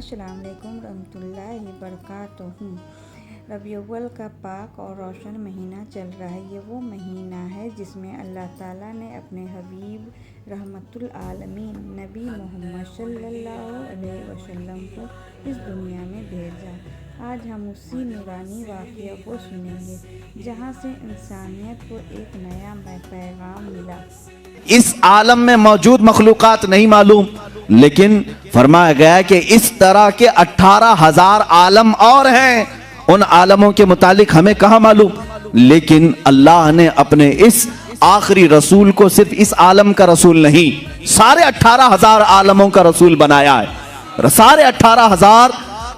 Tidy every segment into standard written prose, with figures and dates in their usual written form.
अस्सलाम वालेकुम रहमतुल्लाहि बरकातुहू। रबीउल का पाक और रोशन महीना चल रहा है। ये वो महीना है जिसमें अल्लाह ताला ने अपने हबीब रहमतुल आलमीन नबी मोहम्मद सल्लल्लाहु अलैहि वसल्लम को इस दुनिया में भेजा। आज हम उसी नूरानी वाक़या को सुनेंगे जहाँ से इंसानियत को एक नया पैगाम मिला। इस आलम में मौजूद मखलूक़ात नहीं मालूम, लेकिन फरमाया गया है कि इस तरह के 18,000 आलम और हैं। उन आलमों के मुतालिक हमें कहाँ मालूम, लेकिन अल्लाह ने अपने इस आखिरी रसूल को सिर्फ इस आलम का रसूल नहीं, सारे 18,000 आलमों का रसूल बनाया है। सारे 18,000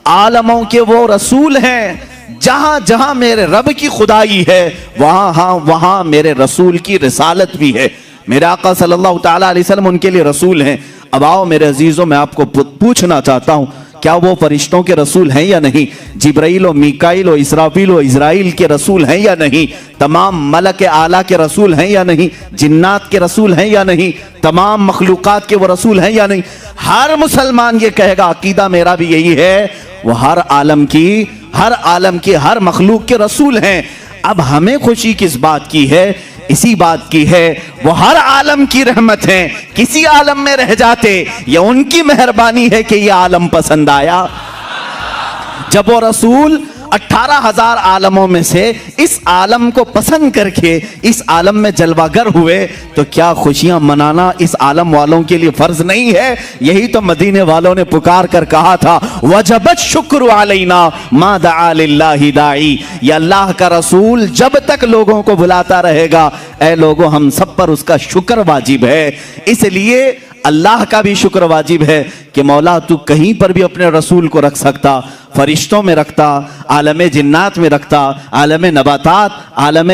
आलमों के वो रसूल हैं। जहां जहां मेरे रब की खुदाई है वहां मेरे रसूल की रिसालत भी है। मेरे आका सल्लल्लाहु ताला अलैहि वसल्लम उनके लिए रसूल हैं। अब आओ मेरे अजीजों, मैं आपको पूछना चाहता हूं, क्या वो फरिश्तों के रसूल हैं या नहीं? जिब्राइल और मीकाइल और इसराफील और इजराइल के रसूल हैं या नहीं? तमाम मलक आला के रसूल हैं या नहीं? जिन्नात के रसूल हैं या नहीं? तमाम मखलूकात के वो रसूल हैं या नहीं? हर मुसलमान ये कहेगा, अकीदा मेरा भी यही है, वो हर आलम की हर मखलूक के रसूल हैं। अब हमें खुशी किस बात की है? इसी बात की है वो हर आलम की रहमत है। किसी आलम में रह जाते, ये उनकी मेहरबानी है कि ये आलम पसंद आया। जब वो रसूल 18,000 आलमों में से इस आलम को पसंद करके इस आलम में जलवागर हुए, तो क्या खुशियां मनाना इस आलम वालों के लिए फर्ज नहीं है? यही तो मदीने वालों ने पुकार कर कहा था, वजबत शुक्र अलैना मा दआ लिल्लाहि दाई। ये अल्लाह का रसूल जब तक लोगों को बुलाता रहेगा, ऐ लोगों हम सब पर उसका शुक्र वाजिब है। इसलिए अल्लाह का भी शुक्र वाजिब है कि मौला तू कहीं पर भी अपने रसूल को रख सकता, फरिश्तों में रखता, आलम जिन्नात में रखता, आलम नबातात, आलम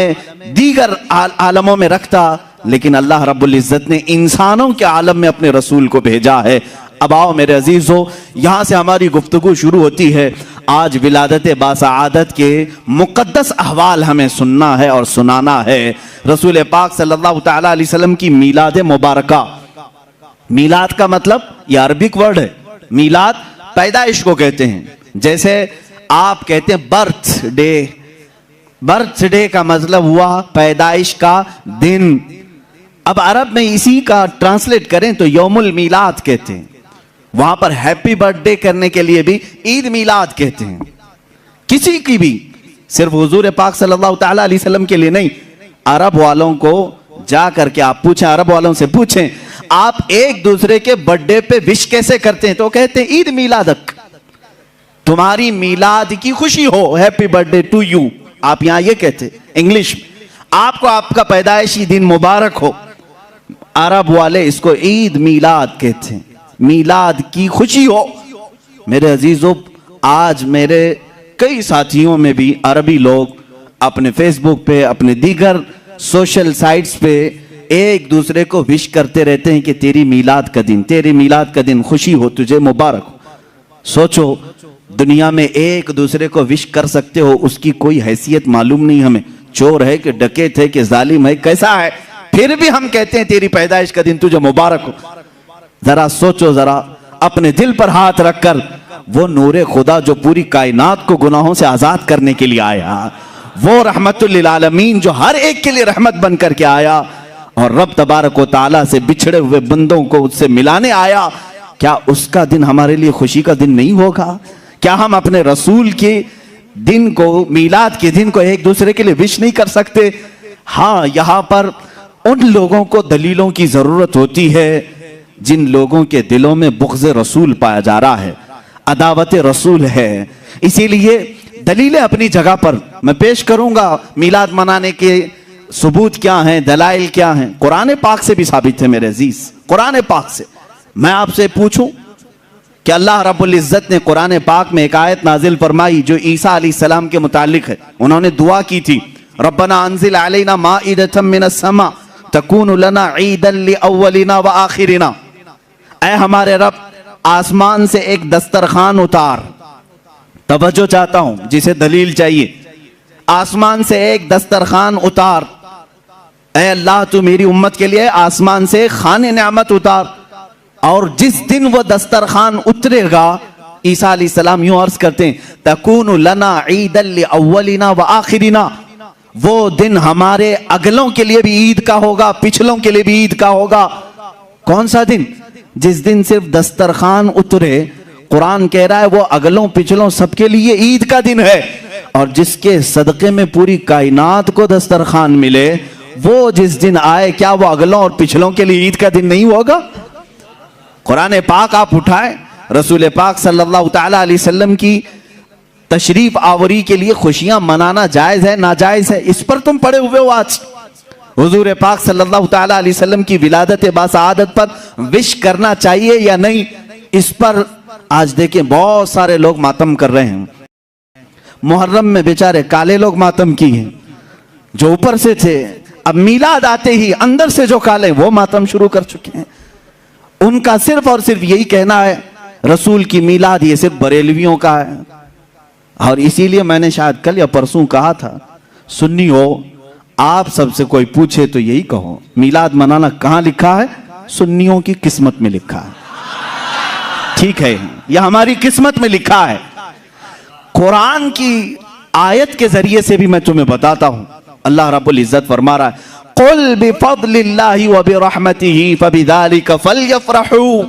दीगर आलमों में रखता, लेकिन अल्लाह रब्बुल इज़्ज़त ने इंसानों के आलम में अपने रसूल को भेजा है। अब आओ मेरे अजीजों, यहाँ से हमारी गुफ्तगू शुरू होती है। आज विलादत बासआदत के मुक़द्दस अहवाल हमें सुनना है और सुनाना है। रसूल पाक सल्लल्लाहु ताला अलैहि वसल्लम की मीलाद मुबारका। मीलाद का मतलब ये अरबिक वर्ड है। मीलाद पैदाइश को कहते हैं। जैसे आप कहते हैं बर्थडे, बर्थडे का मतलब हुआ पैदाइश का दिन। अब अरब में इसी का ट्रांसलेट करें तो यौमुल मीलाद कहते हैं। वहां पर हैप्पी बर्थडे करने के लिए भी ईद मीलाद कहते हैं। किसी की भी, सिर्फ हुजूर पाक सल्लल्लाहु ताला अलैहि वसल्लम के लिए नहीं, अरब वालों को जा करके आप पूछें, अरब वालों से पूछें, आप एक दूसरे के बर्थडे पे विश कैसे करते हैं? तो कहते हैं ईद मीलादक, तुम्हारी मीलाद की खुशी हो, हैप्पी बर्थडे टू यू। आप यहां ये कहते इंग्लिश में, आपको आपका पैदाइशी दिन मुबारक हो। अरब वाले इसको ईद मीलाद कहते हैं, मीलाद की खुशी हो। मेरे अजीजों, आज मेरे कई साथियों में भी अरबी लोग अपने फेसबुक पे, अपने दीगर सोशल साइट्स पे एक दूसरे को विश करते रहते हैं कि तेरी मीलाद का दिन, तेरी मीलाद का दिन खुशी हो, तुझे मुबारक हो। सोचो, दुनिया में एक दूसरे को विश कर सकते हो, उसकी कोई हैसियत मालूम नहीं हमें, चोर है कि डकैत है कि जालिम है, कैसा है, फिर भी हम कहते हैं तेरी पैदाइश का दिन तुझे मुबारक हो। जरा सोचो, जरा अपने दिल पर हाथ रखकर, वो नूरे खुदा जो पूरी कायनात को गुनाहों से आजाद करने के लिए आया, वो रहमतुल लिल आलमीन जो हर एक के लिए रहमत बन करके आया और रब तबारक व तआला से बिछड़े हुए बंदों को उससे मिलाने आया, क्या उसका दिन हमारे लिए खुशी का दिन नहीं होगा? क्या हम अपने रसूल के दिन को, मीलाद के दिन को एक दूसरे के लिए विश नहीं कर सकते? हाँ, यहाँ पर उन लोगों को दलीलों की जरूरत होती है जिन लोगों के दिलों में बुग़्ज़ रसूल पाया जा रहा है, अदावत रसूल है। इसीलिए दलीलें अपनी जगह पर मैं पेश करूंगा। मीलाद मनाने के सबूत क्या हैं, दलाइल क्या हैं? कुरान पाक से भी साबित है मेरे अजीज। कुरान पाक से मैं आपसे पूछूं कि अल्लाह रब्बुल इज़्ज़त ने कुरान पाक में एक आयत नाजिल फरमाई जो ईसा अलैहिस्सलाम के मुतालिक है। उन्होंने दुआ की थी, रब्बना अंजिल अलैना माइदतम मिनस समा तकूनु लना ईदन लिअव्वलिना व आखिरिना। ऐ हमारे रब, आसमान से एक दस्तरखान उतार। तवज्जो चाहता हूं, जिसे दलील चाहिए, आसमान से एक दस्तरखान उतार। ऐ अल्लाह, तू मेरी उम्मत के लिए आसमान से खाने नेमत उतार, और जिस दिन वो दस्तरखान उतरेगा ईसा अलैहिस्सलाम यूं अर्ज करते हैं, तकूनु लना ईदल लिअव्वलिना व आखिरिना, वो दिन हमारे अगलों के लिए भी ईद का होगा, पिछलों के लिए भी ईद का होगा। कौन सा दिन? जिस दिन सिर्फ दस्तरखान उतरे, कुरान कह रहा है वो अगलों पिछलों सबके लिए ईद का दिन है। और जिसके सदक़े में पूरी कायनात को दस्तरखान मिले, वो जिस दिन आए, क्या वो अगलों और पिछलों के लिए ईद का दिन नहीं होगा? कुरान पाक आप उठाए, रसूल पाक सल्लल्लाहु तआला अलैहि वसल्लम की तशरीफ आवरी के लिए खुशियां मनाना जायज है नाजायज है, इस पर तुम पड़े हुए हो। आज हुजूर पाक सल्लल्लाहु तआला अलैहि वसल्लम की विलादत बासआदत पर विश करना चाहिए या नहीं, इस पर आज देखें बहुत सारे लोग मातम कर रहे हैं। मुहर्रम में बेचारे काले लोग मातम किए जो ऊपर से थे, अब मीलाद आते ही अंदर से जो काले वो मातम शुरू कर चुके हैं। उनका सिर्फ और सिर्फ यही कहना है रसूल की मीलाद ये सिर्फ बरेलवियों का है। और इसीलिए मैंने शायद कल या परसों कहा था, सुन्नी हो आप सबसे कोई पूछे तो यही कहो, मीलाद मनाना कहां लिखा है? सुन्नियों की किस्मत में लिखा है। ठीक है, यह हमारी किस्मत में लिखा है। कुरान की आयत के जरिए से भी मैं तुम्हें बताता हूं। अल्लाह रब्बुल इज्जत फरमा रहा है, कुल बिफद्लिल्लाहि व बिरहमतिही फबिज़ालिका फलयफ़रहू।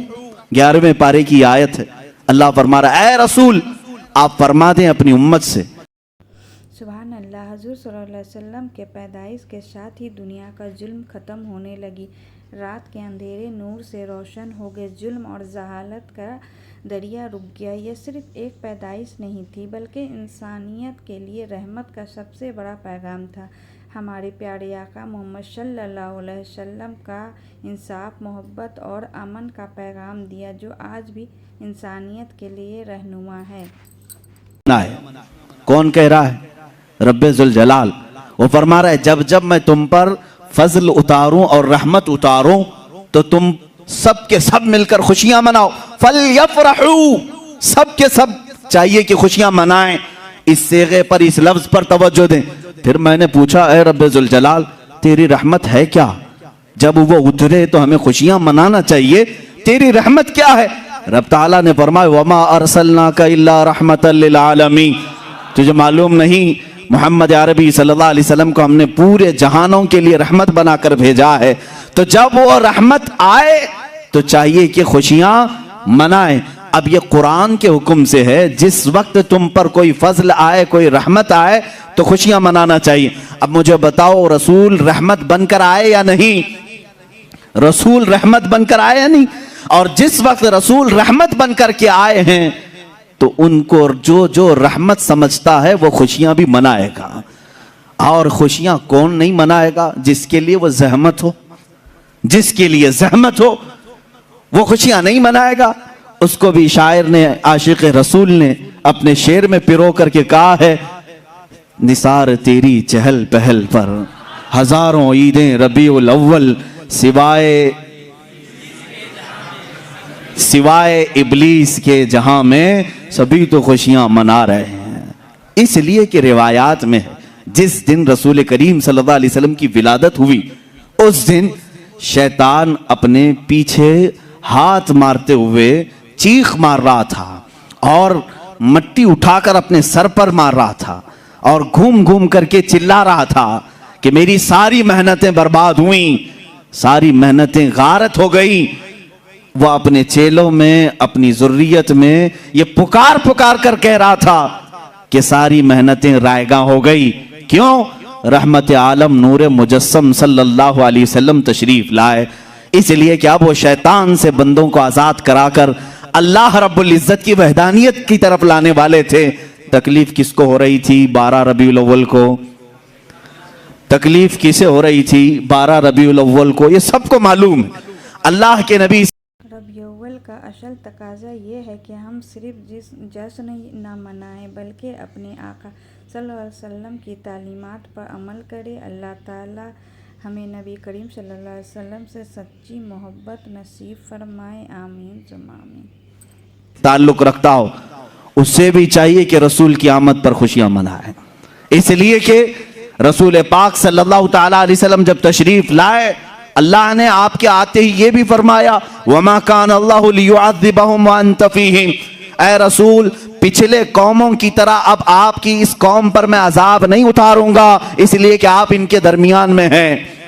11वें पारे की आयत है। अल्लाह फरमा रहा है, ऐ रसूल आप फरमा दें अपनी उम्मत से। सुभान अल्लाह। हुज़ूर सल्लल्लाहु अलैहि वसल्लम के पैदाइश के साथ ही दुनिया का जुल्म ख़त्म होने लगी। रात के अंधेरे नूर से रोशन हो गए। जुल्म और जहालत का दरिया रुक गया। यह सिर्फ एक पैदाइश नहीं थी, बल्कि इंसानियत के लिए रहमत का सबसे बड़ा पैगाम था। हमारे प्यारे आका मोहम्मद सल्लल्लाहु अलैहि वसल्लम का इंसाफ, मोहब्बत और अमन का पैगाम दिया, जो आज भी इंसानियत के लिए रहनुमा है। कौन कह रहा है? रब्बे जुल जलाल। वो फरमा रहा है, जब जब मैं तुम पर फजल उतारूं और रहमत उतारूं तो तुम सब के सब मिलकर खुशियां मनाओ। फलयफ़रहू, सब के सब चाहिए कि खुशियां मनाएं। इस सेगे पर, इस लफ्ज पर तवज्जो दें। फिर मैंने पूछा, ए रब्बे जुल जलाल तेरी रहमत है क्या? जब वो उतरे तो हमें खुशियां मनाना चाहिए, तेरी रहमत क्या है? रब ताला ने फरमाया, वमा अरसलनाका इल्ला रहमतल लिल आलमीन। तुझे मालूम नहीं मोहम्मद अरबी सल्लल्लाहु अलैहि वसल्लम को हमने पूरे जहानों के लिए रहमत बनाकर भेजा है। तो जब वो रहमत आए तो चाहिए कि खुशियां मनाएं। अब ये कुरान के हुक्म से है, जिस वक्त तुम पर कोई फजल आए, कोई रहमत आए तो खुशियां मनाना चाहिए। अब मुझे बताओ, रसूल रहमत बनकर आए या नहीं? रसूल रहमत बनकर आए या नहीं? और जिस वक्त रसूल रहमत बनकर के आए हैं तो उनको जो जो रहमत समझता है वो खुशियां भी मनाएगा। और खुशियां कौन नहीं मनाएगा? जिसके लिए वो जहमत हो, जिसके लिए जहमत हो वो खुशियां नहीं मनाएगा। उसको भी शायर ने, आशिक रसूल ने अपने शेर में पिरो करके कहा है, निसार तेरी चहल पहल पर हजारों ईदें रबीउल अव्वल, सिवाय इबलीस के जहां में सभी तो खुशियां मना रहे हैं। इसलिए कि रिवायात में है, जिस दिन रसूल करीम सल्लल्लाहु अलैहि वसल्लम की विलादत हुई उस दिन शैतान अपने पीछे हाथ मारते हुए चीख मार रहा था और मट्टी उठाकर अपने सर पर मार रहा था और घूम घूम करके चिल्ला रहा था कि मेरी सारी मेहनतें बर्बाद हुई, सारी मेहनतें गारत हो गई। वह अपने चेलों में, अपनी ज़ुर्रियत में ये पुकार पुकार कर कह रहा था कि सारी मेहनतें रायगा हो गई। क्यों? रहमत आलम नूर मुजस्सम सल्लल्लाहु अलैहि वसल्लम तशरीफ लाए। इसलिए कि अब वो शैतान से बंदों को आजाद कराकर अल्लाह रब्बुल इज्जत की वहदानियत की तरफ लाने वाले थे। तकलीफ किसको हो रही थी 12 रबीउल अव्वल को? तकलीफ किसे हो रही थी 12 रबीउल अव्वल को? ये सबको मालूम है। अल्लाह के नबी रबीउल अव्वल का असल तकाजा ये है कि हम सिर्फ जश्न न मनाएं, बल्कि अपने आका सल्लल्लाहु अलैहि वसल्लम की तालीमात पर अमल करें। अल्लाह ताला हमें नबी करीम सल्लल्लाहु अलैहि वसल्लम से सच्ची मोहब्बत नसीब फरमाए। आमीन सुम्मा आमीन। ताल्लुक रखता हो उससे भी चाहिए कि रसूल की आमद पर खुशियां मनाए। इसलिए कि रसूल पाक सल्लल्लाहु ताला अलैहि वसल्लम जब तशरीफ लाए, अल्लाह ने आपके आते ही ये भी फरमाया, वमा कान अल्लाहु लियुअज़्ज़िबहुम व अंत फीहिम। ऐ रसूल, पिछले कौमों की तरह अब आपकी इस कौम पर मैं अजाब नहीं उतारूंगा, इसलिए कि आप इनके दरमियान में हैं।